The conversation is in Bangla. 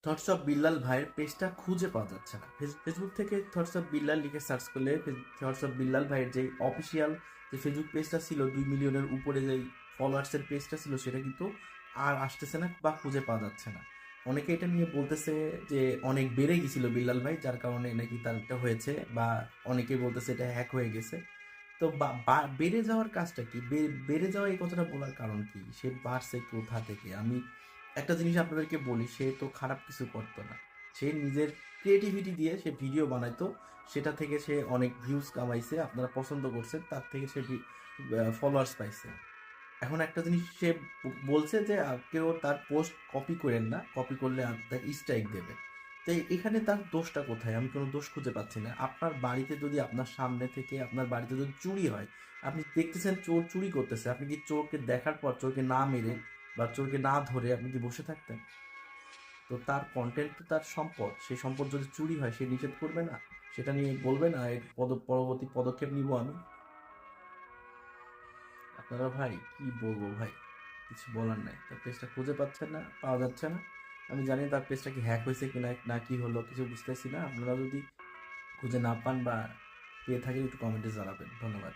থটস অফ বিল্লাল ভাইয়ের পেজটা খুঁজে পাওয়া যাচ্ছে না। ফেসবুক থেকে থটস অফ বিল্লাল লিখে সার্চ করলে থটস অফ বিল্লাল ভাইয়ের যে অফিসিয়াল যে ফেসবুক পেজটা ছিল, 2 মিলিয়নের উপরে যে ফলোয়ার্সের পেজটা ছিল, সেটা কিন্তু আর আসতেছে না বা খুঁজে পাওয়া যাচ্ছে না। অনেকে এটা নিয়ে বলতেছে যে অনেক বেড়ে গেছিল বিল্লাল ভাই, যার কারণে নাকি তার এটা হয়েছে, বা অনেকে বলতেছে এটা হ্যাক হয়ে গেছে। তো বেড়ে যাওয়ার কাজটা কি, বেড়ে যাওয়া এই কথাটা বলার কারণ কি, সে বাড়ছে কোথা থেকে? আমি একটা জিনিস আপনাদেরকে বলি, সে তো খারাপ কিছু করতো না। সে নিজের ক্রিয়েটিভিটি দিয়ে সে ভিডিও বানাইতো, সেটা থেকে সে অনেক ভিউজ কামাইছে, আপনারা পছন্দ করছেন, তার থেকে সে ফলোয়ার্স পাইছে। এখন একটা জিনিস সে বলছে যে কেউ তার পোস্ট কপি করেন না, কপি করলে তার স্ট্রাইক দেবে। তো এখানে তার দোষটা কোথায়? আমি কোনো দোষ খুঁজে পাচ্ছি না। আপনার বাড়িতে যদি, আপনার সামনে থেকে আপনার বাড়িতে যদি চুরি হয়, আপনি দেখতেছেন চোর চুরি করতেছে, আপনি কি চোরকে দেখার পর চোরকে না মেরে বা চোরকে না ধরে আপনি কি বসে থাকতেন? তো তার কন্টেন্ট তো তার সম্পদ, সেই সম্পদ যদি চুরি হয় সে নিষেধ করবে না? সেটা নিয়ে বলবে না এর পরবর্তী পদক্ষেপ নিব আমি? আপনারা ভাই কি বলবো ভাই, কিছু বলার নাই। তার পেজটা খুঁজে পাচ্ছেন না, পাওয়া যাচ্ছে না। আমি জানি তার পেজটা কি হ্যাক হয়েছে কিনা, না কি হলো কিছু বুঝতেছি না। আপনারা যদি খুঁজে না পান বা পেয়ে থাকেন, একটু কমেন্টে জানাবেন। ধন্যবাদ।